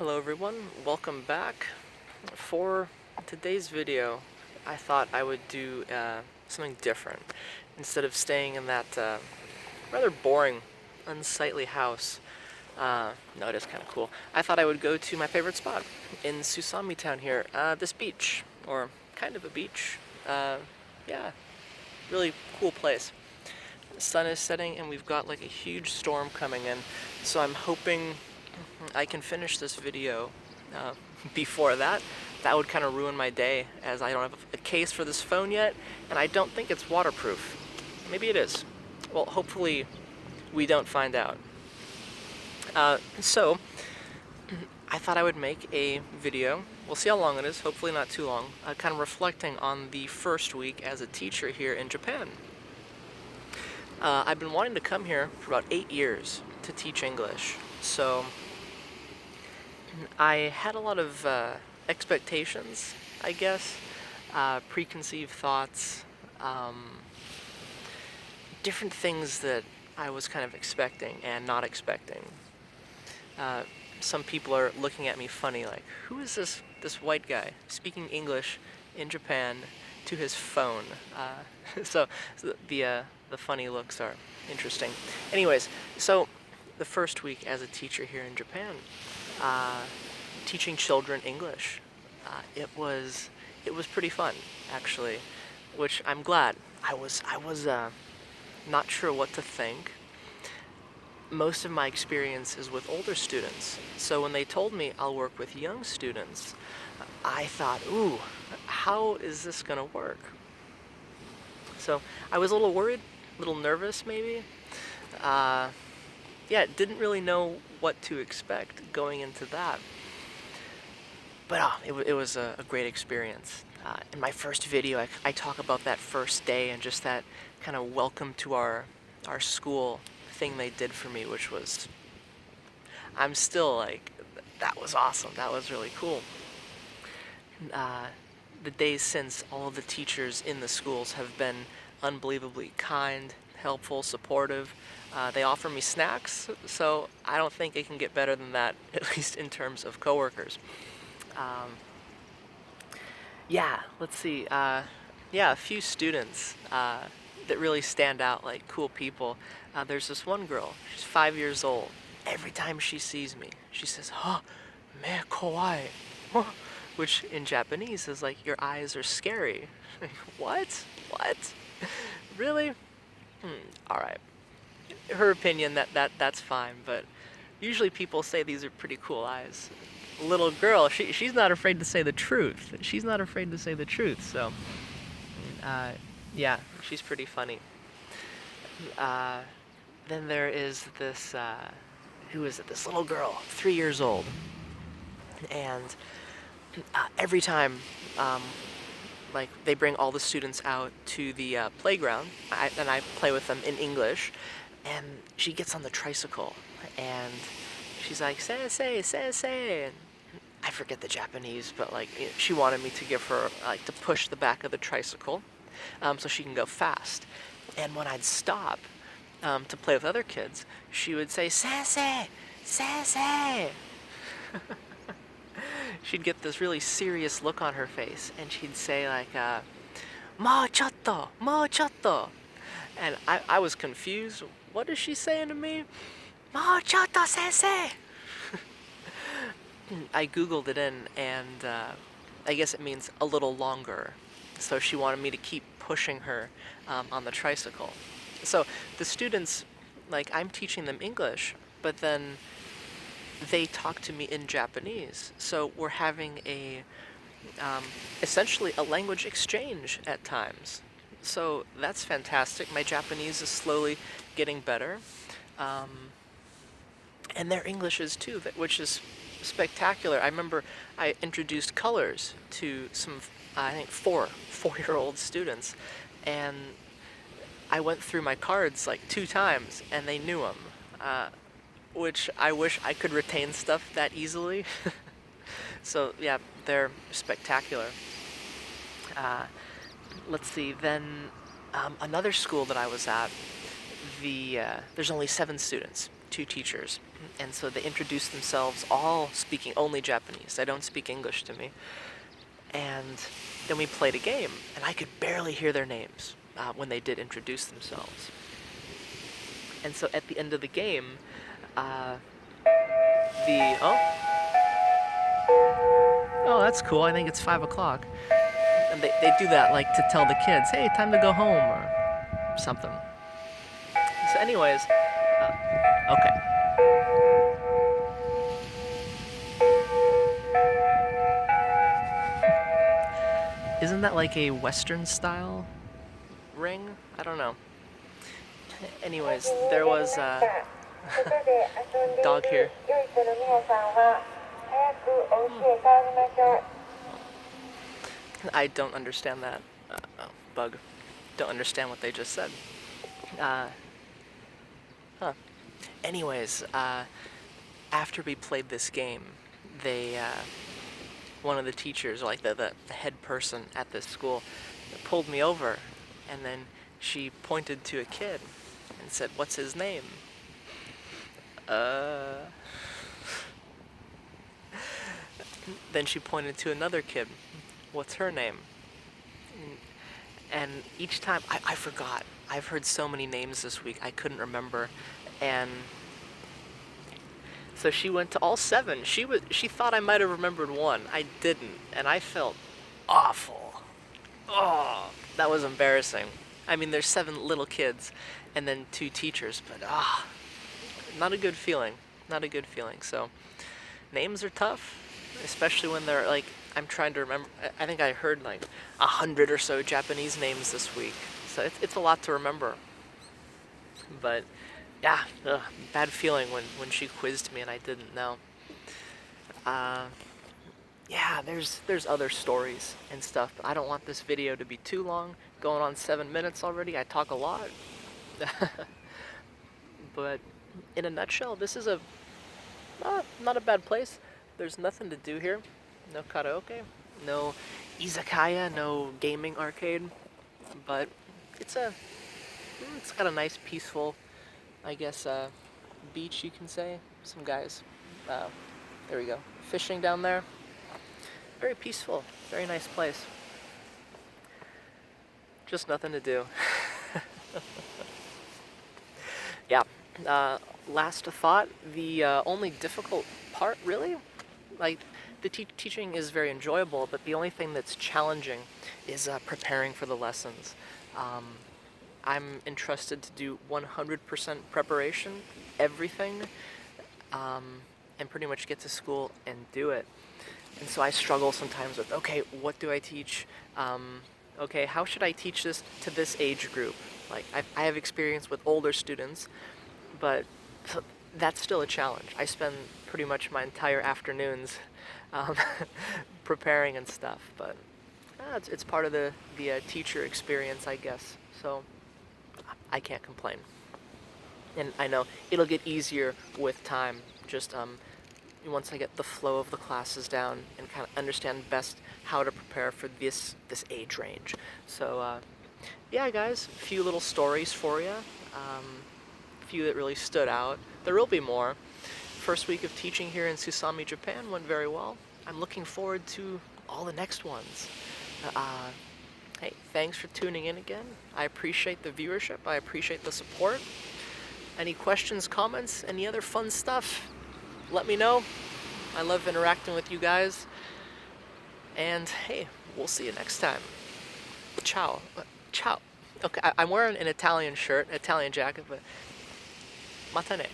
Hello everyone, welcome back. For today's video, I thought I would do something different. Instead of staying in that rather boring, unsightly house, no, it is kind of cool, I thought I would go to my favorite spot in Susami Town here, this beach, or kind of a beach. Yeah, really cool place. The sun is setting and we've got like a huge storm coming in, so I'm hoping I can finish this video uh, before that. That would kind of ruin my day, as I don't have a case for this phone yet, and I don't think it's waterproof. Maybe it is. Well, hopefully we don't find out. So, I thought I would make a video. We'll see how long it is, hopefully not too long, kind of reflecting on the first week as a teacher here in Japan. I've been wanting to come here for about 8 years to teach English, so I had a lot of expectations, I guess, preconceived thoughts, different things that I was kind of expecting and not expecting. Some people are looking at me funny, like, who is this white guy speaking English in Japan to his phone? So the funny looks are interesting. Anyways, so the first week as a teacher here in Japan, teaching children English, it was pretty fun, actually, which I'm glad. I was not sure what to think. Most of my experience is with older students, so when they told me I'll work with young students, I thought, ooh, how is this gonna work? So I was a little worried, a little nervous maybe. Yeah, didn't really know what to expect going into that. But it was a great experience. In my first video, I talk about that first day and just that kind of welcome to our school thing they did for me, which was, I'm still like, that was awesome. That was really cool. The days since, all of the teachers in the schools have been unbelievably kind, helpful, supportive. They offer me snacks, so I don't think it can get better than that, at least in terms of coworkers. Yeah, let's see. Yeah, a few students that really stand out, like cool people. There's this one girl, she's 5 years old. Every time she sees me, she says, "Huh, me kawaii," which in Japanese is like, your eyes are scary. What? What? Really? All right. Her opinion, that's fine, but usually people say these are pretty cool eyes. Little girl, she's not afraid to say the truth. She's not afraid to say the truth, so yeah, she's pretty funny. Then there is this, who is it? This little girl, 3 years old. And every time, like, they bring all the students out to the playground, and I play with them in English, and she gets on the tricycle, and she's like, "Sensei, sensei," and I forget the Japanese, but like, she wanted me to give her, like, to push the back of the tricycle, so she can go fast. And when I'd stop to play with other kids, she would say, "Sensei, sensei." She'd get this really serious look on her face, and she'd say like, "Mo chotto, mo chotto," and I was confused. What is she saying to me? "Mo chotto, sensei." I googled it in, and I guess it means a little longer. So she wanted me to keep pushing her on the tricycle. So the students, like, I'm teaching them English, but then they talk to me in Japanese. So we're having essentially a language exchange at times. So that's fantastic. My Japanese is slowly getting better. And their English is too, which is spectacular. I remember I introduced colors to some, I think, four-year-old students, and I went through my cards like 2 times, and they knew them, which I wish I could retain stuff that easily. So yeah, they're spectacular. Let's see, then another school that I was at, there's only 7 students, 2 teachers. And so they introduced themselves all speaking only Japanese. They don't speak English to me. And then we played a game, and I could barely hear their names when they did introduce themselves. And so at the end of the game, uh, oh, that's cool. I think it's 5 o'clock. And they do that like to tell the kids, hey, time to go home or something. So anyways, okay. Isn't that like a Western style ring? I don't know. Anyways, there was a dog here. I don't understand that. Bug. Don't understand what they just said. Anyways, after we played this game, they, one of the teachers, like the head person at this school, pulled me over, and then she pointed to a kid and said, "What's his name?" Then she pointed to another kid. "What's her name?" And each time, I forgot. I've heard so many names this week, I couldn't remember. And so she went to all 7. She thought I might have remembered one. I didn't, and I felt awful. Oh, that was embarrassing. I mean, there's 7 little kids, and then 2 teachers, but not a good feeling. Not a good feeling. So names are tough, especially when they're like, I'm trying to remember. I think I heard like 100 or so Japanese names this week, so it's a lot to remember. But yeah, bad feeling when she quizzed me and I didn't know. Yeah, there's other stories and stuff, but I don't want this video to be too long. Going on 7 minutes already. I talk a lot. But in a nutshell, this is not a bad place. There's nothing to do here. No karaoke, no izakaya, no gaming arcade, but it's got a nice peaceful, I guess, beach, you can say. Some guys, there we go, fishing down there. Very peaceful, very nice place. Just nothing to do. Yeah. Last thought, the only difficult part, really, like, the teaching is very enjoyable, but the only thing that's challenging is preparing for the lessons. I'm entrusted to do 100% preparation, everything, and pretty much get to school and do it. And so I struggle sometimes with, okay, what do I teach? Okay, how should I teach this to this age group? Like, I have experience with older students, but that's still a challenge. I spend pretty much my entire afternoons preparing and stuff, but it's part of the teacher experience, I guess. So I can't complain. And I know it'll get easier with time. Just once I get the flow of the classes down and kind of understand best how to prepare for this age range. So yeah, guys, a few little stories for you. A few that really stood out. There will be more. First week of teaching here in Susami, Japan went very well. I'm looking forward to all the next ones. Hey, thanks for tuning in again. I appreciate the viewership. I appreciate the support. Any questions, comments, any other fun stuff, let me know. I love interacting with you guys. And hey, we'll see you next time. Ciao. Ciao. Okay, I'm wearing an Italian shirt, Italian jacket, but matane.